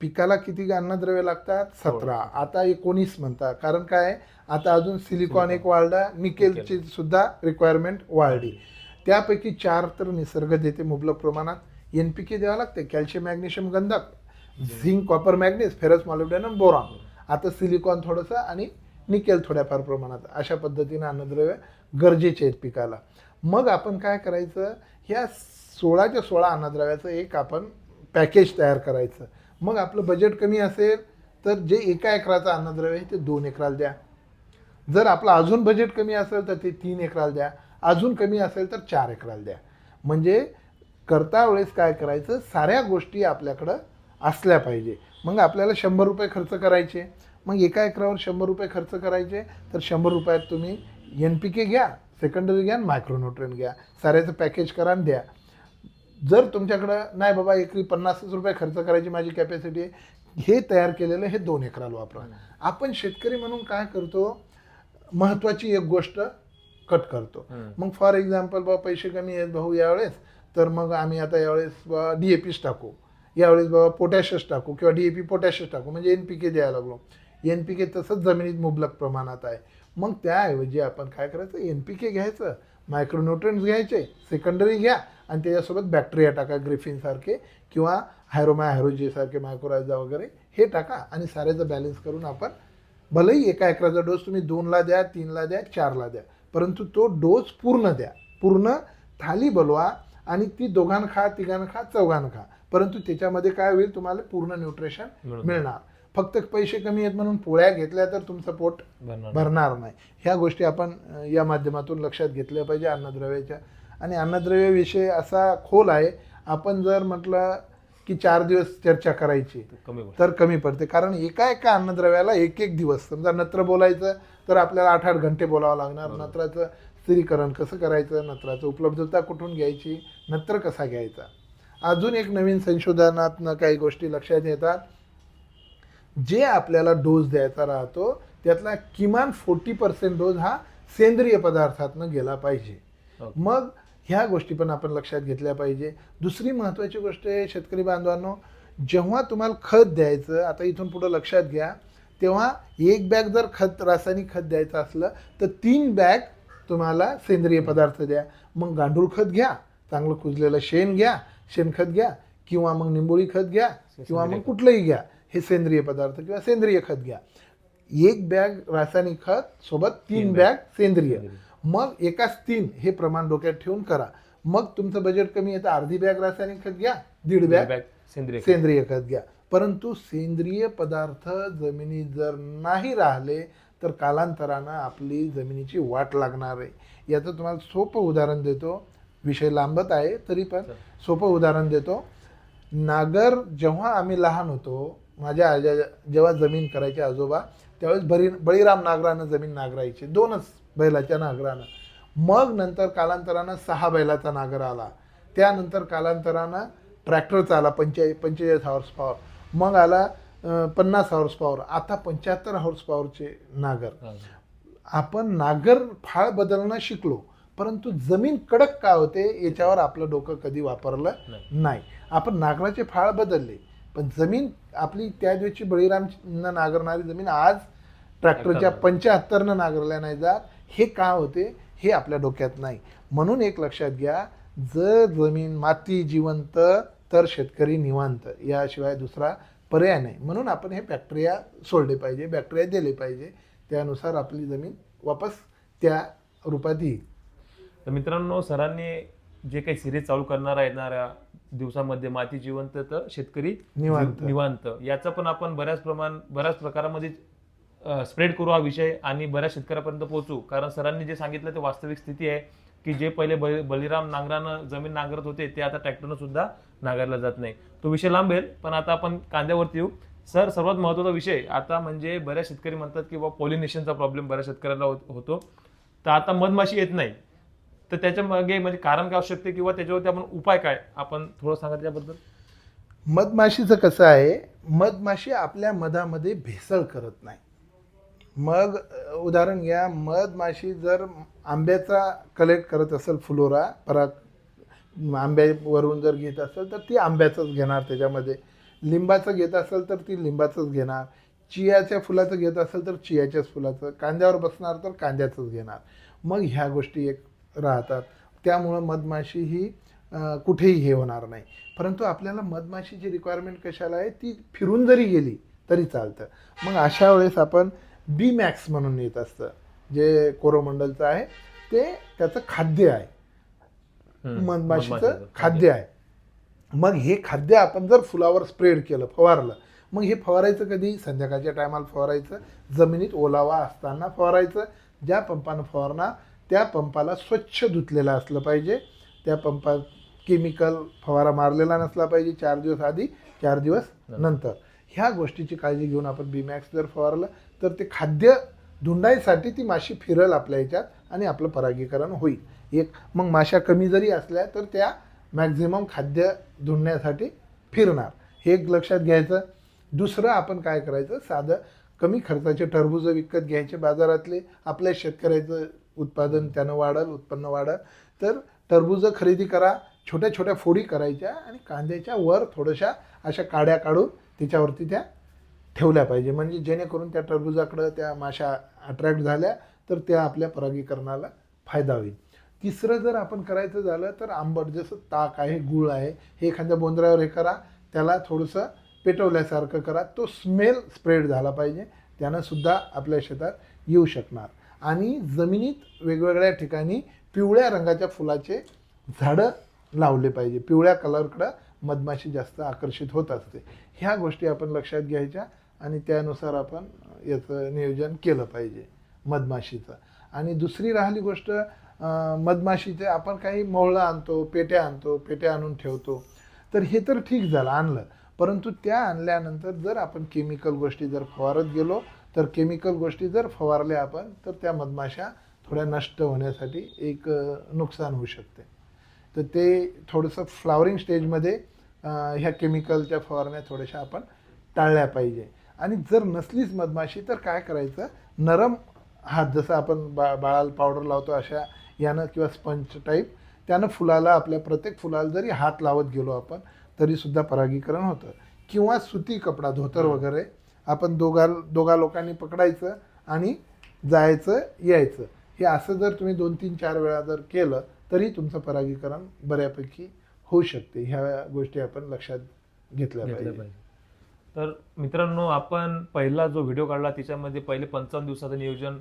पिकाला किती अन्नद्रव्य लागतात 17, आता 19 म्हणतात. कारण काय आता अजून सिलिकॉन एक वाढला, निकेलची सुद्धा रिक्वायरमेंट वाढली. त्यापैकी 4 तर निसर्ग देते मुबलक प्रमाणात. NPK द्यावं लागते, कॅल्शियम मॅग्नेशियम गंधक, zinc copper manganese, ferrous molybdenum boron. आता सिलिकॉन थोडंसं आणि निकेल थोड्याफार प्रमाणात. अशा पद्धतीने अन्नद्रव्य गरजेचे आहेत पिकाला. मग आपण काय करायचं, ह्या 16च्या 16 अन्नद्रव्याचं एक आपण पॅकेज तयार करायचं. मग आपलं बजेट कमी असेल तर जे 1 एकराचं अन्नद्रव्य आहे ते 2 एकराला द्या. जर आपलं अजून बजेट कमी असेल तर ते 3 एकराला द्या. अजून कमी असेल तर 4 एकराला द्या. म्हणजे करता वेळेस काय करायचं, साऱ्या गोष्टी आपल्याकडं असल्या पाहिजे. मग आपल्याला 100 रुपये खर्च करायचे, मग 1 एकरावर 100 रुपये खर्च करायचे, तर 100 रुपयात तुम्ही NPK घ्या, सेकंडरी घ्या, मायक्रोन्यूट्रिएंट घ्या, साऱ्याचं पॅकेज करा आणि द्या. जर तुमच्याकडं नाही बाबा एकरी 50 रुपये खर्च करायची माझी कॅपॅसिटी आहे, हे तयार केलेलं हे 2 एकराला वापरा. आपण शेतकरी म्हणून काय करतो, महत्त्वाची एक गोष्ट कट करतो. मग फॉर एक्झाम्पल बाबा पैसे कमी आहेत भाऊ यावेळेस, तर मग आम्ही आता यावेळेस बाबा DAPच टाकू, यावेळेस बाबा पोटॅशच टाकू किंवा DAP पोटॅशच टाकू, म्हणजे NPK द्यायला लागलो. NPK तसंच जमिनीत मुबलक प्रमाणात आहे. मग त्याऐवजी आपण काय करायचं, NPK घ्यायचं, मायक्रोन्यूट्रिएंट्स घ्यायचे, सेकंडरी घ्या आणि त्याच्यासोबत बॅक्टेरिया टाका, ग्रिफिनसारखे किंवा हायरोजेसारखे मायक्रोरायझा वगैरे हे टाका आणि साऱ्याचं बॅलन्स करून आपण भलेही 1 एकराचा डोस तुम्ही 2ला द्या, 3ला द्या, 4ला द्या, परंतु तो डोस पूर्ण द्या. पूर्ण थाली बोलवा आणि ती 2घांना खा, 3घांना खा, 4घांना खा, परंतु त्याच्यामध्ये काय होईल, तुम्हाला पूर्ण न्यूट्रिशन मिळणार. फक्त पैसे कमी आहेत म्हणून पोळ्या घेतल्या तर तुमचं पोट भरणार नाही. ह्या गोष्टी आपण या माध्यमातून लक्षात घेतल्या पाहिजे अन्नद्रव्याच्या. आणि अन्नद्रव्याविषयी असा खोल आहे, आपण जर म्हटलं की 4 दिवस चर्चा करायची तर कमी पडते. कारण एका अन्नद्रव्याला 1 दिवस, समजा नत्र बोलायचं तर आपल्याला 8-8 घंटे बोलावं लागणार. नत्राचं स्थिरीकरण कसं करायचं, नत्राचं उपलब्धता कुठून घ्यायची, नत्र कसा घ्यायचा. अजून एक नवीन संशोधनातनं काही गोष्टी लक्षात येतात, जे आपल्याला डोस द्यायचा राहतो त्यातला किमान 40% डोस हा सेंद्रिय पदार्थातनं गेला पाहिजे. मग ह्या गोष्टी पण आपण लक्षात घेतल्या पाहिजे. दुसरी महत्त्वाची गोष्ट आहे शेतकरी बांधवांनो, जेव्हा तुम्हाला खत द्यायचं, आता इथून पुढं लक्षात घ्या, तेव्हा 1 बॅग जर रासायनिक खत द्यायचं असलं तर 3 बॅग तुम्हाला सेंद्रिय पदार्थ द्या. मग गांडूळ खत घ्या, चांगलं कुजलेलं शेण घ्या, शेणखत घ्या, किंवा मग निंबोळी खत घ्या, किंवा मग कुठलंही घ्या, हे सेंद्रिय पदार्थ किंवा सेंद्रिय खत घ्या. 1 बॅग रासायनिक खत सोबत 3 बॅग सेंद्रिय. मग एकाच 3 हे प्रमाण डोक्यात ठेवून करा. मग तुमचं बजेट कमी येतं, अर्धी बॅग रासायनिक खत घ्या, 1.5 बॅग सेंद्रिय खत घ्या. परंतु सेंद्रिय पदार्थ जमिनीत जर नाही राहिले तर कालांतरानं आपली जमिनीची वाट लागणार आहे. याचं तुम्हाला सोपं उदाहरण देतो, विषय लांबत आहे तरी पण सोपं उदाहरण देतो. नागर जेव्हा आम्ही लहान होतो, माझ्या आजा जेव्हा जमीन करायचे आजोबा, त्यावेळेस बळीराम नागरानं जमीन नांगरायची, 2च बैलाच्या नांगरानं. मग नंतर कालांतरानं 6 बैलाचा नांगर आला, त्यानंतर कालांतरानं ट्रॅक्टरचा आला 45 हॉर्स पॉवर, मग आला 50 हॉर्स पॉवर, आता 75 हॉर्स पॉवरचे नांगर. आपण नांगर फाळ बदलणं शिकलो, परंतु जमीन कडक का होते याच्यावर आपलं डोकं कधी वापरलं नाही. आपण नांगराचे फाळ बदलले, पण जमीन आपली त्या दिवशी बळीरामनं नांगरणारी जमीन आज ट्रॅक्टरच्या 75नं नांगरल्या नाही जात. हे का होते हे आपल्या डोक्यात नाही. म्हणून एक लक्षात घ्या, जर जमीन माती जिवंत तर शेतकरी निवांत, याशिवाय दुसरा पर्याय नाही. म्हणून आपण हे बॅक्टेरिया सोडले पाहिजे, बॅक्टेरिया दिले पाहिजे, त्यानुसार आपली जमीन वापस त्या रूपात येईल. तर मित्रांनो, सरांनी जे काही सिरीज चालू करणार येणाऱ्या दिवसामध्ये माती जिवंत तर शेतकरी निवांत, याचा पण आपण बऱ्याच प्रकारामध्ये स्प्रेड करू हा विषय आणि बऱ्याच शेतकऱ्यापर्यंत पोहोचू. कारण सरांनी जे सांगितलं ते वास्तविक स्थिती आहे की जे पहिले बलिराम नांगरानं जमीन नांगरत होते ते आता ट्रॅक्टरनं सुद्धा नांगरला जात नाही. तो विषय लांबेल, पण आता आपण कांद्यावरती येऊ. सर, सर्वात महत्त्वाचा विषय आता म्हणजे बऱ्याच शेतकरी म्हणतात की बाबा पॉलिनेशनचा प्रॉब्लेम बऱ्याच शेतकऱ्याला होतो. तर आता मधमाशी येत नाही, तर त्याच्या मागे म्हणजे कारण काय असू शकते किंवा त्याच्यावरती आपण उपाय काय, आपण थोडं सांगा त्याबद्दल. मधमाशीचं कसं आहे, मधमाशी आपल्या मधामध्ये भेसळ करत नाही. मग उदाहरण घ्या, मधमाशी जर आंब्याचा कलेक्ट करत असेल, फ्लोरा पराग आंब्यावरून जर घेत असेल तर ती आंब्याचंच घेणार, त्याच्यामध्ये लिंबाचं घेत असेल तर ती लिंबाचंच घेणार, चियाच्या फुलाचं घेत असेल तर चियाच्याच फुलाचं, कांद्यावर बसणार तर कांद्याचंच घेणार. मग ह्या गोष्टी एक राहतात. त्यामुळं मधमाशी ही कुठेही हे होणार नाही. परंतु आपल्याला मधमाशीची रिक्वायरमेंट कशाला आहे, ती फिरून जरी गेली तरी चालतं. मग अशा वेळेस आपण बी मॅक्स म्हणून येत असतं, जे कोरोमंडलचं आहे, ते त्याचं खाद्य आहे, मधमाशीचं खाद्य आहे. मग हे खाद्य आपण जर फुलावर स्प्रेड केलं, फवारलं, मग हे फवारायचं कधी, संध्याकाळच्या टायमाला फवारायचं, जमिनीत ओलावा असताना फवारायचं. ज्या पंपानं फवारणार त्या पंपाला स्वच्छ धुतलेलं असलं पाहिजे. त्या पंपात केमिकल फवारा मारलेला नसला पाहिजे 4 दिवस आधी, 4 दिवस नंतर. ह्या गोष्टीची काळजी घेऊन आपण बी मॅक्स जर फवारलं तर ते खाद्य धुंडाईसाठी ती माशी फिरल आपल्या ह्याच्यात आणि आपलं परागीकरण होईल. एक मग माशा कमी जरी असल्या तर त्या मॅक्झिमम खाद्य धुंडण्यासाठी फिरणार, हे एक लक्षात घ्यायचं. दुसरं आपण काय करायचं, साधं कमी खर्चाचे टरबूज विकत घ्यायचे बाजारातले, आपल्या शेतकऱ्याचं उत्पादन त्यानं वाढेल, उत्पन्न वाढेल. तर टरबूज खरेदी करा, छोट्या छोट्या फोडी करायच्या आणि कांद्याच्या वर थोड्याशा अशा काड्या काढून त्याच्यावरती त्या ठेवल्या पाहिजे, म्हणजे जेणेकरून त्या टरबुजाकडं त्या माशा अट्रॅक्ट झाल्या तर त्या आपल्या परागीकरणाला फायदा होईल. तिसरं जर आपण करायचं झालं तर आंबट, जसं ताक आहे, गूळ आहे, हे एखाद्या बोंद्र्यावर हे करा, त्याला थोडंसं पेटवल्यासारखं करा, तो स्मेल स्प्रेड झाला पाहिजे, त्यानं सुद्धा आपल्या शेतात येऊ शकणार. आणि जमिनीत वेगवेगळ्या ठिकाणी पिवळ्या रंगाच्या फुलाचे झाडं लावले पाहिजे, पिवळ्या कलरकडं मधमाशी जास्त आकर्षित होत असते. ह्या गोष्टी आपण लक्षात घ्यायच्या आणि त्यानुसार आपण याचं नियोजन केलं पाहिजे मधमाशीचं. आणि दुसरी राहिली गोष्ट, मधमाशीचे आपण काही मोहळं आणतो, पेट्या आणून ठेवतो, तर हे तर ठीक झालं आणलं, परंतु त्या आणल्यानंतर जर आपण केमिकल गोष्टी जर फवारत गेलो तर केमिकल गोष्टी जर फवारल्या आपण तर त्या मधमाशा थोड्या नष्ट होण्यासाठी एक नुकसान होऊ शकते. तर ते थोडंसं फ्लावरिंग स्टेजमध्ये ह्या केमिकलच्या फवारण्या थोड्याशा आपण टाळल्या पाहिजे. आणि जर नसलीच मधमाशी तर काय करायचं, नरम हात, जसं आपण बाळाला पावडर लावतो अशा यानं किंवा स्पंज टाईप, त्यानं फुलाला, आपल्या प्रत्येक फुलाला जरी हात लावत गेलो आपण तरीसुद्धा परागीकरण होतं. किंवा सुती कपडा, धोतर वगैरे आपण दोघा लोकांनी पकडायचं आणि जायचं यायचं, हे असं जर तुम्ही 2-3-4 वेळा जर केलं तरी तुमचं परागीकरण बऱ्यापैकी होऊ शकते. ह्या गोष्टी आपण लक्षात घेतल्या पाहिजे. तर मित्रांनो, आपण पहिला जो व्हिडिओ काढला त्याच्यामध्ये पहिले 55 दिवसाचं नियोजन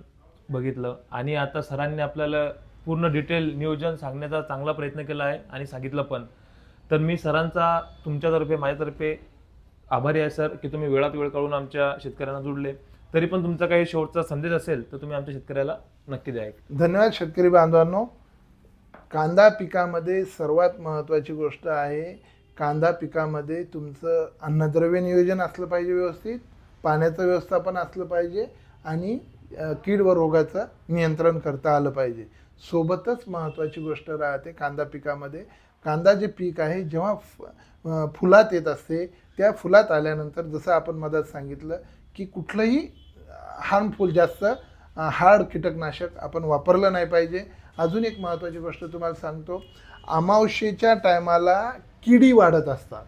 बघितलं आणि आता सरांनी आपल्याला पूर्ण डिटेल नियोजन सांगण्याचा चांगला प्रयत्न केला आहे आणि सांगितलं पण. तर मी सरांचा तुमच्यातर्फे, माझ्यातर्फे आभारी आहे सर, की तुम्ही वेळात वेळ काढून आमच्या शेतकऱ्यांना जुडले. तरी पण तुमचा काही शेवटचा संदेश असेल तर तुम्ही आमच्या शेतकऱ्याला नक्की द्या. धन्यवाद शेतकरी बांधवांनो. कांदा पिकामध्ये सर्वात महत्त्वाची गोष्ट आहे, कांदा पिकामध्ये तुमचं अन्नद्रव्य नियोजन असलं पाहिजे व्यवस्थित, पाण्याचं व्यवस्थापन असलं पाहिजे आणि कीड व रोगाचं नियंत्रण करता आलं पाहिजे. सोबतच महत्त्वाची गोष्ट राहते कांदा पिकामध्ये, कांदा जे पीक आहे जेव्हा फुलात येत असते, त्या फुलात आल्यानंतर जसं आपण मधात सांगितलं की कुठलंही हार्मफुल जास्त हार्ड कीटकनाशक आपण वापरलं नाही पाहिजे. अजून एक महत्त्वाची गोष्ट तुम्हाला सांगतो, अमावस्येच्या टायमाला किडी वाढत असतात,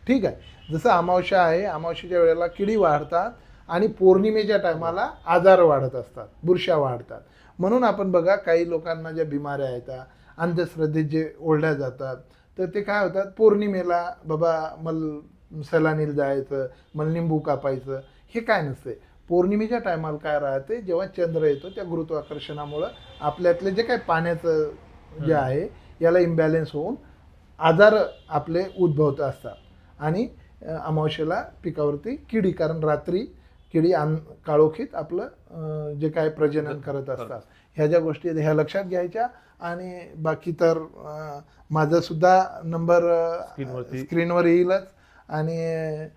ठीक आहे, जसं अमावस्या आहे, अमावस्येच्या वेळेला किडी वाढतात आणि पौर्णिमेच्या टायमाला आजार वाढत असतात, बुरशा वाढतात. म्हणून आपण बघा काही लोकांना ज्या बिमाऱ्या आहेत, अंधश्रद्धेत जे ओढल्या जातात, तर ते काय होतात, पौर्णिमेला बाबा सलानीला जायचं, लिंबू कापायचं, हे काय नसते. पौर्णिमेच्या टायमाला काय राहते, जेव्हा चंद्र येतो त्या गुरुत्वाकर्षणामुळं आपल्यातले जे काही पाण्याचं जे आहे याला इम्बॅलेन्स होऊन आजार आपले उद्भवत असतात आणि अमावस्येला पिकावरती किडी, कारण रात्री किडी काळोखीत आपलं जे काय प्रजनन करत असतात ह्या ज्या गोष्टी आहेत ह्या लक्षात घ्यायच्या. आणि बाकी तर माझा सुद्धा नंबर स्क्रीनवर येईलच आणि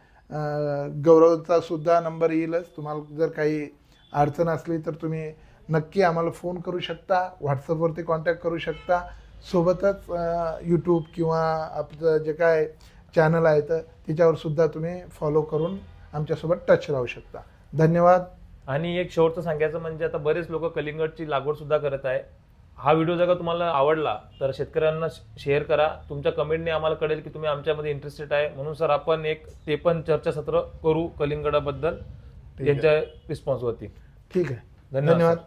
गौरवचा सुद्धा नंबर येईलच. तुम्हाला जर काही अडचण असली तर तुम्ही नक्की आम्हाला फोन करू शकता, व्हॉट्सअपवरती कॉन्टॅक्ट करू शकता. सोबतच यूट्यूब किंवा आपलं जे काय चॅनल आहे तर त्याच्यावर सुद्धा तुम्ही फॉलो करून आमच्यासोबत टच राहू शकता. धन्यवाद. आणि एक शेवटचं सांगायचं म्हणजे आता बरेच लोक कलिंगडची लागवड सुद्धा करत आहे. हा व्हिडिओ जर का तुम्हाला आवडला तर शेतकऱ्यांना शेअर करा. तुमच्या कमेंटने आम्हाला कळेल की तुम्ही आमच्यामध्ये इंटरेस्टेड आहे. म्हणून सर आपण ते पण चर्चासत्र करू कलिंगडाबद्दल यांच्या रिस्पॉन्सवरती. ठीक आहे. धन्यवाद.